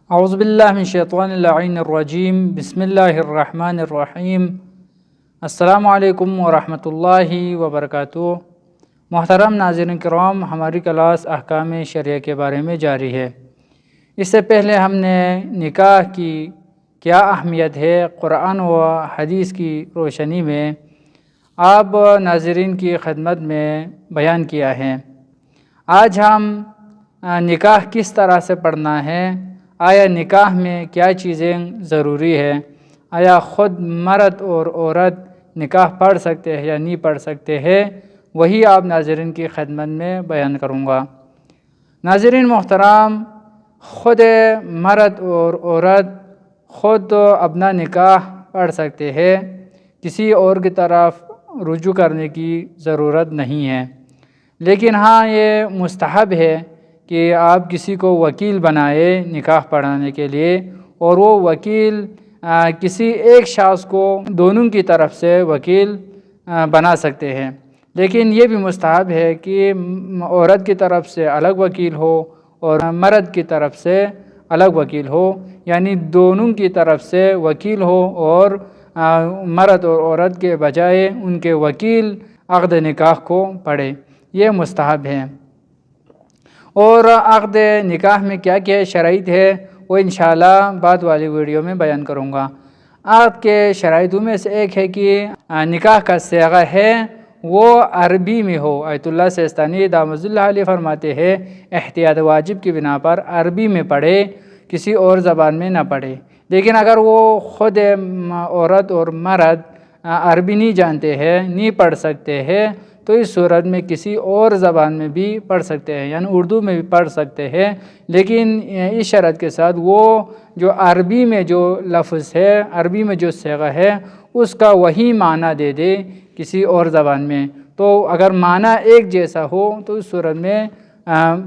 اعوذ باللہ من الشیطان اللعین الرجیم بسم اللہ الرحمن الرحیم السلام علیکم ورحمۃ اللہ وبرکاتہ۔ محترم ناظرین کرام، ہماری کلاس احکام شرعیہ کے بارے میں جاری ہے۔ اس سے پہلے ہم نے نکاح کی کیا اہمیت ہے قرآن و حدیث کی روشنی میں آپ ناظرین کی خدمت میں بیان کیا ہے۔ آج ہم نکاح کس طرح سے پڑھنا ہے، آیا نکاح میں کیا چیزیں ضروری ہے، آیا خود مرد اور عورت نکاح پڑھ سکتے ہیں یا نہیں پڑھ سکتے ہیں، وہی آپ ناظرین کی خدمت میں بیان کروں گا۔ ناظرین محترم، خود مرد اور عورت خود اپنا نکاح پڑھ سکتے ہیں، کسی اور کی طرف رجوع کرنے کی ضرورت نہیں ہے، لیکن ہاں یہ مستحب ہے کہ آپ کسی کو وکیل بنائے نکاح پڑھانے کے لیے، اور وہ وکیل کسی ایک شخص کو دونوں کی طرف سے وکیل بنا سکتے ہیں، لیکن یہ بھی مستحب ہے کہ عورت کی طرف سے الگ وکیل ہو اور مرد کی طرف سے الگ وکیل ہو، یعنی دونوں کی طرف سے وکیل ہو اور مرد اور عورت کے بجائے ان کے وکیل عقد نکاح کو پڑھے، یہ مستحب ہے۔ اور عقد نکاح میں کیا کیا شرائط ہے وہ انشاءاللہ بعد والی ویڈیو میں بیان کروں گا۔ عقد کے شرائطوں میں سے ایک ہے کہ نکاح کا صیغہ ہے وہ عربی میں ہو۔ آیت اللہ سیستانی دامت اللہ علیہ فرماتے ہیں احتیاط واجب کی بنا پر عربی میں پڑھے، کسی اور زبان میں نہ پڑھے، لیکن اگر وہ خود عورت اور مرد عربی نہیں جانتے ہیں، نہیں پڑھ سکتے ہیں، تو اس صورت میں کسی اور زبان میں بھی پڑھ سکتے ہیں، یعنی اردو میں بھی پڑھ سکتے ہیں، لیکن اس شرط کے ساتھ وہ جو عربی میں جو لفظ ہے، عربی میں جو صیغہ ہے، اس کا وہی معنی دے دے کسی اور زبان میں۔ تو اگر معنی ایک جیسا ہو تو اس صورت میں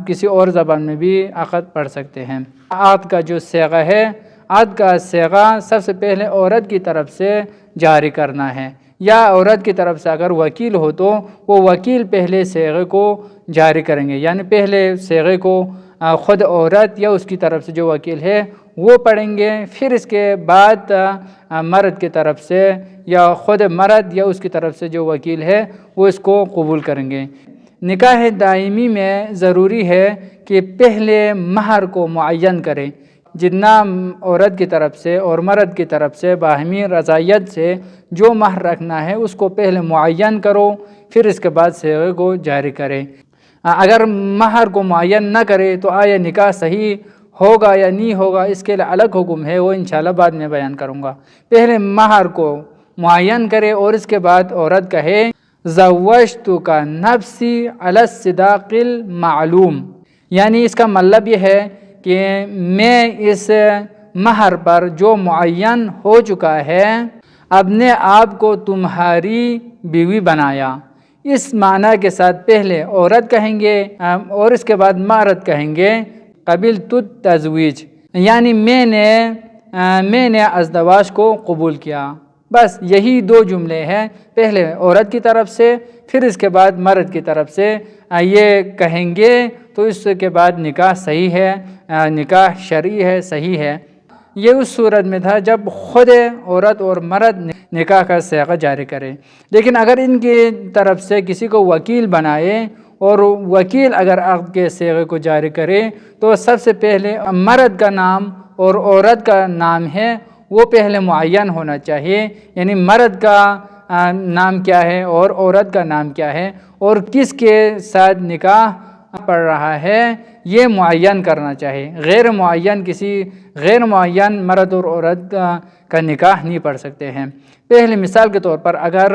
کسی اور زبان میں بھی عقد پڑھ سکتے ہیں۔ عقد کا جو صیغہ ہے، عقد کا صیغہ سب سے پہلے عورت کی طرف سے جاری کرنا ہے، یا عورت کی طرف سے اگر وکیل ہو تو وہ وکیل پہلے صیغے کو جاری کریں گے، یعنی پہلے صیغے کو خود عورت یا اس کی طرف سے جو وکیل ہے وہ پڑھیں گے، پھر اس کے بعد مرد کی طرف سے یا خود مرد یا اس کی طرف سے جو وکیل ہے وہ اس کو قبول کریں گے۔ نکاح دائمی میں ضروری ہے کہ پہلے مہر کو معین کریں، جتنا عورت کی طرف سے اور مرد کی طرف سے باہمی رضائیت سے جو مہر رکھنا ہے اس کو پہلے معین کرو، پھر اس کے بعد صیغے کو جاری کرے۔ اگر مہر کو معین نہ کرے تو آیا نکاح صحیح ہوگا یا نہیں ہوگا، اس کے لیے الگ حکم ہے، وہ انشاءاللہ بعد میں بیان کروں گا۔ پہلے مہر کو معین کرے اور اس کے بعد عورت کہے زوجتک نفسی علی الصداق المعلوم، یعنی اس کا مطلب یہ ہے کہ میں اس مہر پر جو معین ہو چکا ہے اپنے آپ کو تمہاری بیوی بنایا۔ اس معنی کے ساتھ پہلے عورت کہیں گے اور اس کے بعد مرد کہیں گے قبلت التزویج، یعنی میں نے ازدواج کو قبول کیا۔ بس یہی دو جملے ہیں، پہلے عورت کی طرف سے پھر اس کے بعد مرد کی طرف سے یہ کہیں گے تو اس کے بعد نکاح صحیح ہے، نکاح شرعی ہے، صحیح ہے۔ یہ اس صورت میں تھا جب خود عورت اور مرد نکاح کا صیغہ جاری کرے، لیکن اگر ان کی طرف سے کسی کو وکیل بنائے اور وکیل اگر عقد کے صیغے کو جاری کرے تو سب سے پہلے مرد کا نام اور عورت کا نام ہے وہ پہلے معین ہونا چاہیے، یعنی مرد کا نام کیا ہے اور عورت کا نام کیا ہے اور کس کے ساتھ نکاح پڑھ رہا ہے یہ معین کرنا چاہیے۔ غیر معین مرد اور عورت کا نکاح نہیں پڑھ سکتے ہیں۔ پہلے مثال کے طور پر اگر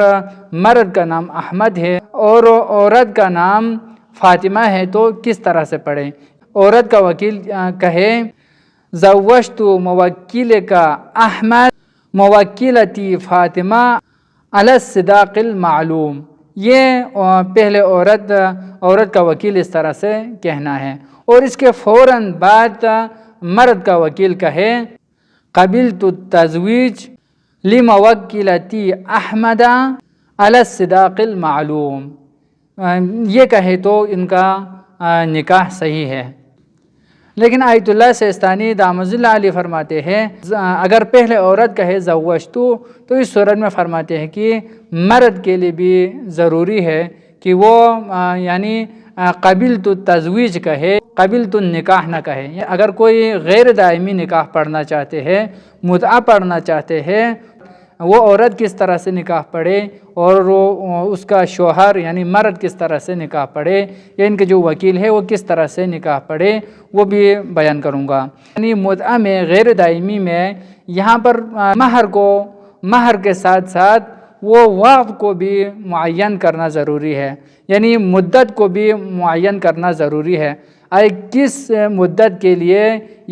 مرد کا نام احمد ہے اور عورت کا نام فاطمہ ہے تو کس طرح سے پڑھیں؟ عورت کا وکیل کہے زوجت موکلک احمد موکلتی فاطمہ علی الصداق المعلوم، یہ پہلے عورت کا وکیل اس طرح سے کہنا ہے، اور اس کے فوراً بعد مرد کا وکیل کہے قبلت التزویج لموکلتی احمد علی الصداق المعلوم، یہ کہے تو ان کا نکاح صحیح ہے۔ لیکن آیت اللہ سیستانی دامت اللہ علیہ فرماتے ہیں اگر پہلے عورت کہے زوجتو تو اس صورت میں فرماتے ہیں کہ مرد کے لیے بھی ضروری ہے کہ وہ یعنی قبلت التزویج کہے، قبلت النکاح نہ کہے۔ اگر کوئی غیر دائمی نکاح پڑھنا چاہتے ہیں، متعہ پڑھنا چاہتے ہیں، وہ عورت کس طرح سے نکاح پڑھے اور اس کا شوہر یعنی مرد کس طرح سے نکاح پڑھے، یا ان کے جو وکیل ہے وہ کس طرح سے نکاح پڑھے، وہ بھی بیان کروں گا۔ یعنی متعہ میں غیر دائمی میں یہاں پر مہر کے ساتھ ساتھ وہ وقت کو بھی معین کرنا ضروری ہے، یعنی مدت کو بھی معین کرنا ضروری ہے۔ کس مدت کے لیے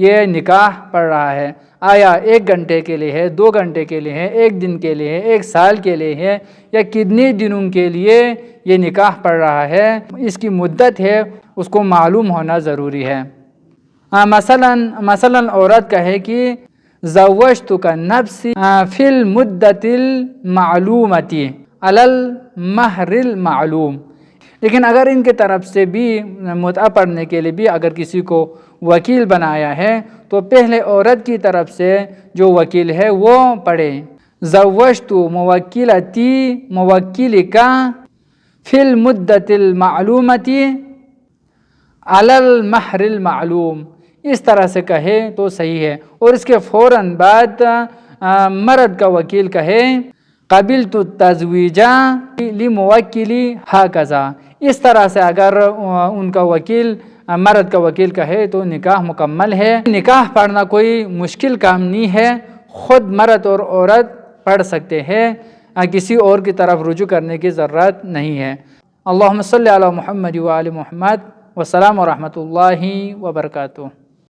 یہ نکاح پڑھ رہا ہے، آیا 1 گھنٹے کے لیے ہے، 2 گھنٹے کے لیے ہے، 1 دن کے لیے ہے، 1 سال کے لیے ہے، یا کتنے دنوں کے لیے یہ نکاح پڑھ رہا ہے، اس کی مدت ہے اس کو معلوم ہونا ضروری ہے۔ مثلا عورت کہے کہ زوجتک نفسی فی المدت المعلومتی علی المہر المعلوم، لیکن اگر ان کے طرف سے بھی متعہ پڑھنے کے لیے بھی اگر کسی کو وکیل بنایا ہے تو پہلے عورت کی طرف سے جو وکیل ہے وہ پڑھے زوجت موکلتی موکلکا فی المدت المعلومتی علی المہر المعلوم، اس طرح سے کہے تو صحیح ہے، اور اس کے فوراً بعد مرد کا وکیل کہے قبلت التزویج لموکلی ہکذا، اس طرح سے اگر ان کا وکیل مرد کا وکیل کہے تو نکاح مکمل ہے۔ نکاح پڑھنا کوئی مشکل کام نہیں ہے، خود مرد اور عورت پڑھ سکتے ہیں، کسی اور کی طرف رجوع کرنے کی ضرورت نہیں ہے۔ اللہم صلی علی محمد و آل محمد، والسلام ورحمۃ اللہ وبرکاتہ۔